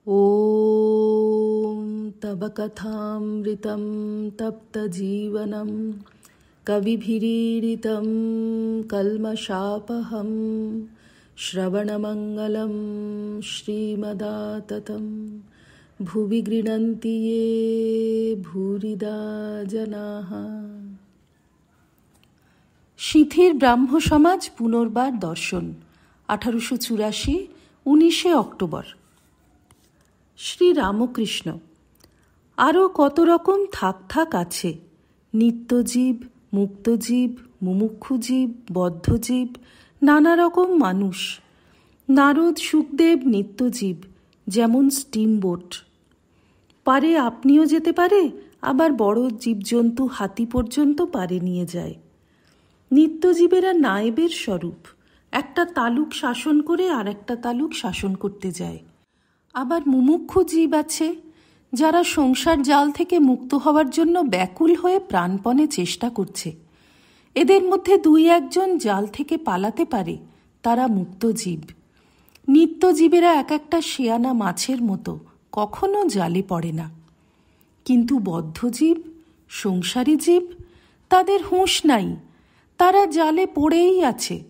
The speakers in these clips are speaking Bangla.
ॐ तव कथामृतं तप्तजीवनं कविभिरीडितं कल्मषापहं श्रवणमङ्गलं श्रीमदाततं भुवि गृह्णन्ति ये भूरिदा जनाः। সিথির ব্রাহ্ম সমাজ পুনর্বার দর্শন 1884 19 অক্টোবর। শ্রী রামকৃষ্ণ। আরও কত রকম থাক আছে, নিত্যজীব, মুক্তজীব, মুমুক্ষুজীব, বদ্ধজীব, নানা রকম মানুষ। নারদ সুখদেব নিত্যজীব, যেমন স্টিমবোট। পারে আপনিও যেতে পারে, আবার বড় জীবজন্তু হাতি পর্যন্ত পারে নিয়ে যায়। নিত্যজীবেরা নায়েবের স্বরূপ, একটা তালুক শাসন করে আর একটা তালুক শাসন করতে যায়। আবার মুমুক্ষু জীব আছে, যারা সংসার জাল থেকে মুক্ত হওয়ার জন্য ব্যাকুল হয়ে প্রাণপণে চেষ্টা করছে। এদের মধ্যে দুই একজন জাল থেকে পালাতে পারে, তারা মুক্ত জীব। নিত্যজীবেরা এক একটা শেয়ানা মাছের মতো, কখনো জালে পড়ে না। কিন্তু বদ্ধজীব, সংসারী জীব, তাদের হুঁশ নাই, তারা জালে পড়েই আছে,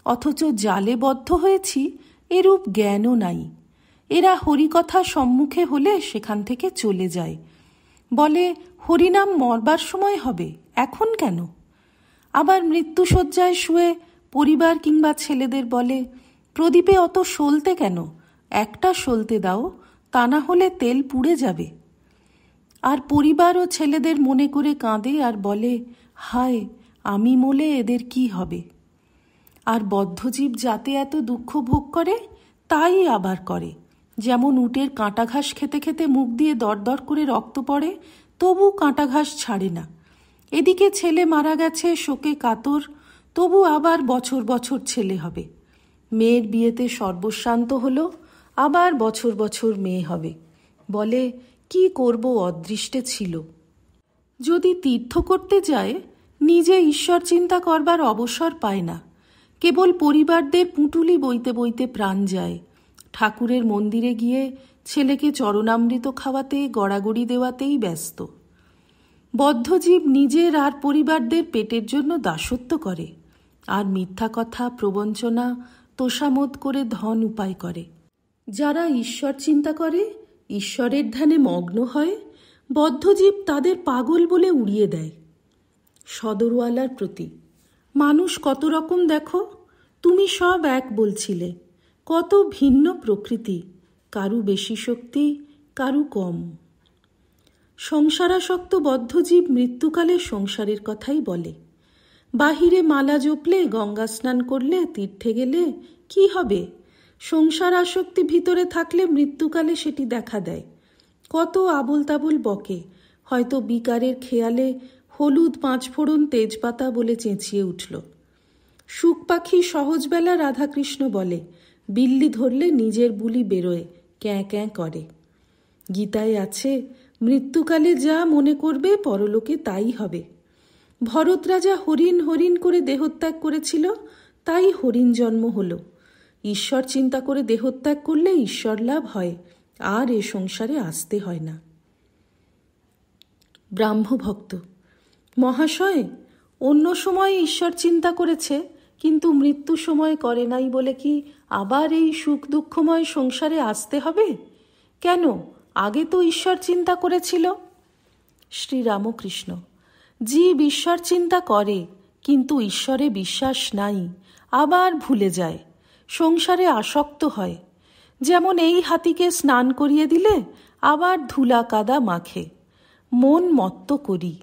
অথচ জালে বদ্ধ হয়েছি এরূপ জ্ঞানও নাই। এরা হরিকথা সম্মুখে হলে সেখান থেকে চলে যায়, বলে হরিনাম মরবার সময় হবে, এখন কেন? আবার মৃত্যুশয্যায় শুয়ে পরিবার কিংবা ছেলেদের বলে, প্রদীপে অত সলতে কেন, একটা সলতে দাও, তা না হলে তেল পুড়ে যাবে। আর পরিবার ও ছেলেদের মনে করে কাঁদে আর বলে, হায়, আমি মলে এদের কি হবে? আর বদ্ধজীব যাতে এত দুঃখ ভোগ করে, তাই আবার করে। যেমন উটের কাঁটা ঘাস খেতে খেতে মুখ দিয়ে দরদর করে রক্ত পড়ে, তবু কাঁটা ঘাস ছাড়ে না। এদিকে ছেলে মারা গেছে, শোকে কাতর, তবু আবার বছর বছর ছেলে হবে। মেয়ের বিয়েতে সর্বশান্ত হলো, আবার বছর বছর মেয়ে হবে। বলে, কি করব, অদৃষ্টে ছিল। যদি তীর্থ করতে যায়, নিজে ঈশ্বর চিন্তা করবার অবসর পায় না, কেবল পরিবারদের পুঁটুলি বইতে বইতে প্রাণ যায়। ঠাকুরের মন্দিরে গিয়ে ছেলেকে চরণামৃত খাওয়াতে, গড়াগড়ি দেওয়াতেই ব্যস্ত। বদ্ধজীব নিজের আর পরিবারদের পেটের জন্য দাসত্ব করে, আর মিথ্যা কথা, প্রবঞ্চনা, তোষামোদ করে ধন উপায় করে। যারা ঈশ্বর চিন্তা করে, ঈশ্বরের ধ্যানে মগ্ন হয়, বদ্ধজীব তাদের পাগল বলে উড়িয়ে দেয়। সদরওয়ালার প্রতি, মানুষ কত রকম দেখো, তুমি সব এক বলছিলে, কত ভিন্ন প্রকৃতি, কারু বেশি শক্তি, কারু কম। সংসারাসক্ত বদ্ধজীব মৃত্যুকালে সংসারের কথাই বলে। বাহিরে মালা জপলে, গঙ্গা স্নান করলে, তীর্থে গেলে কি হবে? সংসার আসক্তি ভিতরে থাকলে মৃত্যুকালে সেটি দেখা দেয়। কত আবোল তাবোল বকে, হয়তো বিকারের খেয়ালে হলুদ, পাঁচফোড়ন, তেজপাতা বলে চেঁচিয়ে উঠল। সুখ পাখি সহজবেলা রাধাকৃষ্ণ বলে, বিল্লি ধরলে নিজের বুলি বেরোয়, ক্যাঁ ক্যাঁ করে। গীতায় আছে, মৃত্যুকালে যা মনে করবে পরলোকে তাই হবে। ভরত রাজা হরিণ হরিণ করে দেহত্যাগ করেছিল, তাই হরিণ জন্ম হলো। ঈশ্বর চিন্তা করে দেহত্যাগ করলে ঈশ্বর লাভ হয়, আর এ সংসারে আসতে হয় না। ব্রাহ্মভক্ত। মহাশয়, অন্য সময় ঈশ্বর চিন্তা করেছে, কিন্তু মৃত্যু সময় করে নাই বলে কি আবার এই সুখ দুঃখময় সংসারে আসতে হবে? কেন, আগে তো ঈশ্বর চিন্তা করেছিল। শ্রী রামকৃষ্ণ। জীব ঈশ্বর চিন্তা করে, কিন্তু ঈশ্বরে বিশ্বাস নাই, আবার ভুলে যায়, সংসারে আসক্ত হয়। যেমন এই হাতিকে স্নান করিয়ে দিলে আবার ধুলা কাদা মাখে। মন মত্ত করি,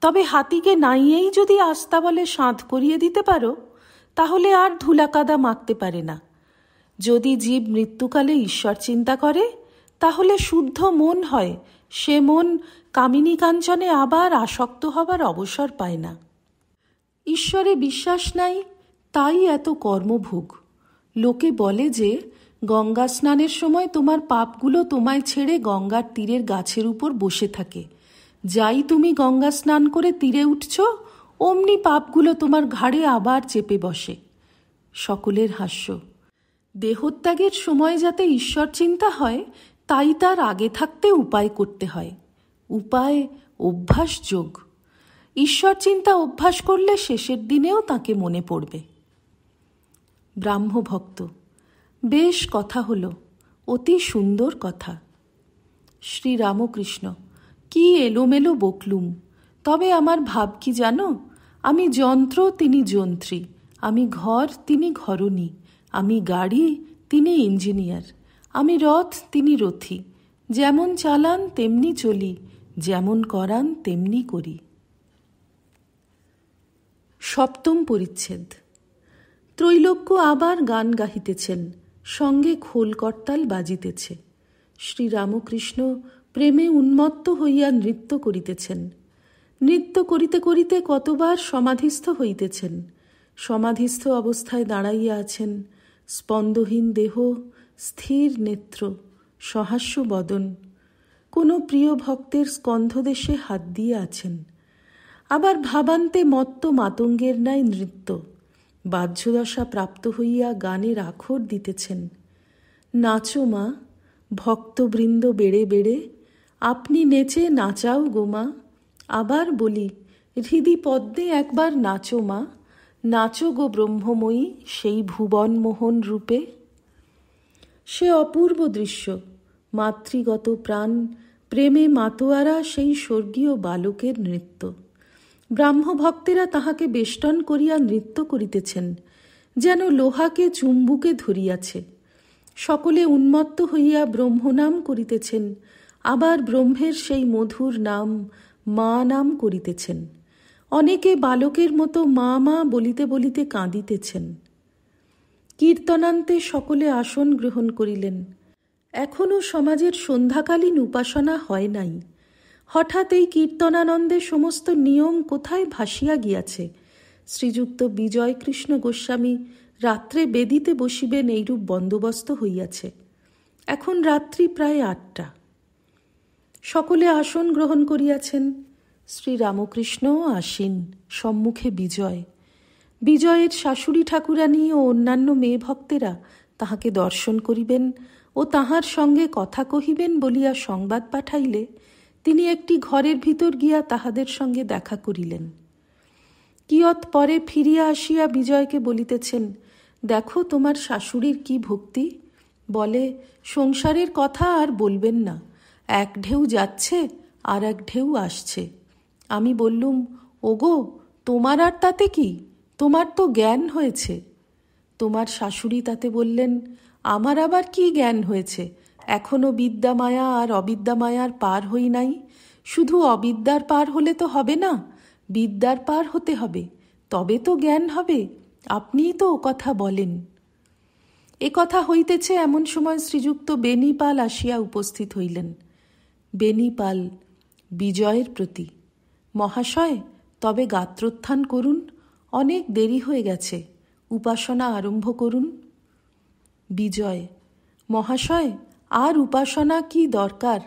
তবে হাতিকে নাইয়েই যদি আস্তা বলে সাধ করিয়ে দিতে পারো, তাহলে আর ধুলা কাদা মাখতে পারে না। যদি জীব মৃত্যুকালে ঈশ্বর চিন্তা করে, তাহলে শুদ্ধ মন হয়, সে মন কামিনী কাঞ্চনে আবার আসক্ত হবার অবসর পায় না। ঈশ্বরে বিশ্বাস নাই, তাই এত কর্মভোগ। লোকে বলে যে গঙ্গা স্নানের সময় তোমার পাপগুলো তোমায় ছেড়ে গঙ্গার তীরের গাছের উপর বসে থাকে। যাই তুমি গঙ্গা স্নান করে তীরে উঠছ, অমনি পাপগুলো তোমার ঘাড়ে আবার চেপে বসে। সকলের হাস্য। দেহত্যাগের সময় যাতে ঈশ্বর চিন্তা হয়, তাই তার আগে থাকতে উপায় করতে হয়। উপায় অভ্যাস যোগ। ঈশ্বর চিন্তা অভ্যাস করলে শেষের দিনেও তাকে মনে পড়বে। ব্রাহ্মভক্ত: বেশ কথা হলো, অতি সুন্দর কথা। শ্রীরামকৃষ্ণ: কি এলোমেলো বকলুম, তবে আমার ভাব কি জানো? আমি যন্ত্র, তিনি যন্ত্রী। আমি ঘর, তিনি ঘরণী। আমি গাড়ি, তিনি ইঞ্জিনিয়ার। আমি রথ, তিনি রথী। যেমন চালান তেমনি চলি, যেমন করান তেমনি করি। সপ্তম পরিচ্ছেদ। ত্রৈলোক্য আবার গান গাহিতেছেন, সঙ্গে খোল করতাল বাজিতেছে। শ্রীরামকৃষ্ণ প্রেমে উন্মত্ত হইয়া নৃত্য করিতেছেন। নৃত্য করিতে করিতে কতবার সমাধিস্থ হইতেছেন। সমাধিস্থ অবস্থায় দাঁড়াইয়া আছেন, স্পন্দহীন দেহ, স্থির নেত্র, সহাস্য বদন। কোনো প্রিয় ভক্তের স্কন্ধদেশে হাত দিয়ে আছেন। আবার ভাবান্তে মত্ত মাতঙ্গের ন্যায় নৃত্য। বাহ্যদশা প্রাপ্ত হইয়া গানের আখর দিতেছেন। নাচো মা, ভক্তবৃন্দ বেড়ে বেড়ে, আপনি নেচে নাচাও গোমা। আবার বলি, হৃদি পদ্মে একবার নাচো মা, নাচো গো ব্রহ্মময়ী সেই ভুবন মোহন রূপে। সে অপূর্ব দৃশ্য। মাতৃগত প্রাণ প্রেমে মাতোয়ারা সেই স্বর্গীয় বালকের নৃত্য। ব্রাহ্মভক্তেরা তাহাকে বেষ্টন করিয়া নৃত্য করিতেছেন, যেন লোহাকে চুম্বুকে ধরিয়াছে। সকলে উন্মত্ত হইয়া ব্রহ্মনাম করিতেছেন, আবার ব্রহ্মের সেই মধুর নাম মা নাম করিতেছেন। অনেকে বালকের মতো মা মা বলিতে বলিতে কাঁদিতেছেন। কীর্তনান্তে সকলে আসন গ্রহণ করিলেন। এখনও সমাজের সন্ধ্যাকালীন উপাসনা হয় নাই। হঠাৎ এই কীর্তনানন্দে সমস্ত নিয়ম কোথায় ভাসিয়া গিয়াছে। শ্রীযুক্ত বিজয়কৃষ্ণ গোস্বামী রাত্রে বেদিতে বসিবেন এইরূপ বন্দোবস্ত হইয়াছে। এখন রাত্রি প্রায় 8টা। সকলে আসন গ্রহণ করিয়াছেন। শ্রীরামকৃষ্ণও আসীন, সম্মুখে বিজয়। বিজয়ের শাশুড়ি ঠাকুরানী ও অন্যান্য মেয়ে ভক্তেরা তাহাকে দর্শন করিবেন ও তাহার সঙ্গে কথা কহিবেন বলিয়া সংবাদ পাঠাইলে তিনি একটি ঘরের ভিতর গিয়া তাহাদের সঙ্গে দেখা করিলেন। কিয়ৎ পরে ফিরিয়া আসিয়া বিজয়কে বলিতেছেন, দেখো তোমার শাশুড়ির কি ভক্তি। বলে, সংসারের কথা আর বলবেন না, এক ঢেউ যাচ্ছে আর এক ঢেউ আসছে। আমি বললুম, ওগো, তোমার আর তাতে কি, তোমার তো জ্ঞান হয়েছে। তোমার শাশুড়ি তাতে বললেন, আমার আবার কি জ্ঞান হয়েছে, এখনো বিদ্যামায়া আর অবিদ্যামায়ার পার হই নাই। শুধু অবিদ্যার পার হলে তো হবে না, বিদ্যার পার হতে হবে, তবে তো জ্ঞান হবে। আপনিই তো ও কথা বলেন। এ কথা হইতেছে এমন সময় শ্রীযুক্ত বেণীপাল আসিয়া উপস্থিত হইলেন। বেণীপাল বিজয়ের প্রতি, মহাশয়, তবে গাত্রোত্থান করুন, অনেক দেরি হয়ে গেছে, উপাসনা আরম্ভ করুন। বিজয়, মহাশয়, আর উপাসনা কি দরকার?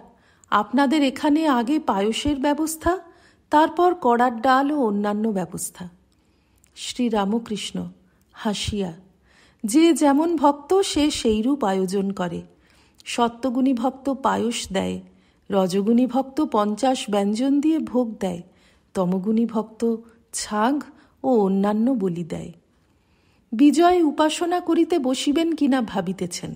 আপনাদের এখানে আগে পায়সের ব্যবস্থা, তারপর কড়ার ডাল ও অন্যান্য ব্যবস্থা। শ্রীরামকৃষ্ণ হাসিয়া, যে যেমন ভক্ত সে সেইরূপ আয়োজন করে। সত্যগুণী ভক্ত পায়স দেয়, রজগুণী ভক্ত 50 ব্যঞ্জন দিয়ে ভোগ দেয়, তমগুণী ভক্ত ছাগ ও অন্যান্য বলি দেয়। বিজয় উপাসনা করিতে বসিবেন কিনা ভাবিতেছেন।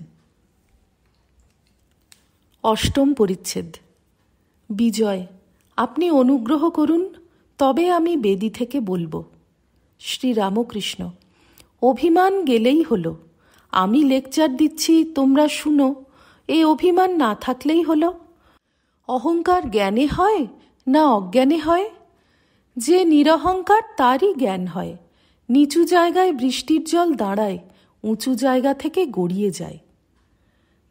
অষ্টম পরিচ্ছেদ। বিজয়, আপনি অনুগ্রহ করুন, তবে আমি বেদি থেকে বলবো। শ্রীরামকৃষ্ণ, অভিমান গেলেই হলো। আমি লেকচার দিচ্ছি, তোমরা শুনো, এই অভিমান না থাকলেই হলো। অহংকার জ্ঞানে হয় না অজ্ঞানে হয়? যে নিরহংকার তারই জ্ঞান হয়। নিচু জায়গায় বৃষ্টির জল দাঁড়ায়, উঁচু জায়গা থেকে গড়িয়ে যায়।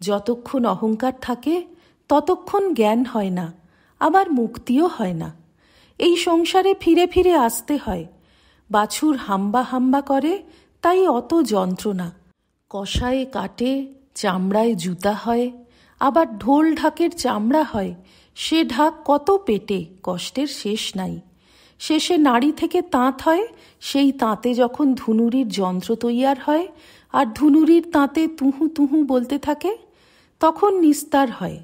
যতক্ষণ অহংকার থাকে ততক্ষণ জ্ঞান হয় না, আবার মুক্তিও হয় না। এই সংসারে ফিরে ফিরে আসতে হয়। বাছুর হাম্বা হাম্বা করে, তাই অত যন্ত্রণা। কষায়ে কাটে, চামড়ায় জুতা হয়, আবার ঢোল ঢাকের চামড়া হয়, সে ঢাক কত পেটে, কষ্টের শেষ নাই। শেষে নাড়ি থেকে তাঁত হয়, সেই তাঁতে যখন ধুনুরির যন্ত্র তৈয়ার হয় আর ধুনুরির তাঁতে তুহু তুহু বলতে থাকে, তখন নিস্তার হয়।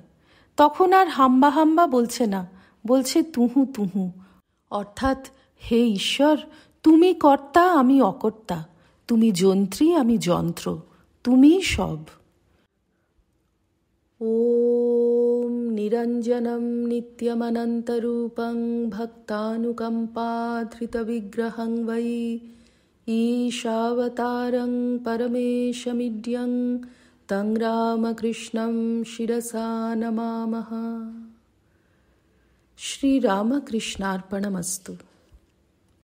তখন আর হাম্বা হাম্বা বলছে না, বলছে তুহু তুহু, অর্থাৎ হে ঈশ্বর, তুমি কর্তা, আমি অকর্তা, তুমি যন্ত্রী, আমি যন্ত্র, তুমিই সব। ওম নিরঞ্জনম নিত্যমনন্তরূপং ভক্তানুকম্পাধৃতবিগ্রহং বৈ ঈশাবতারং পরমেশমিড্যং তং রামকৃষ্ণং শিরসা নমামঃ। শ্রীরামকৃষ্ণার্পণমস্তু।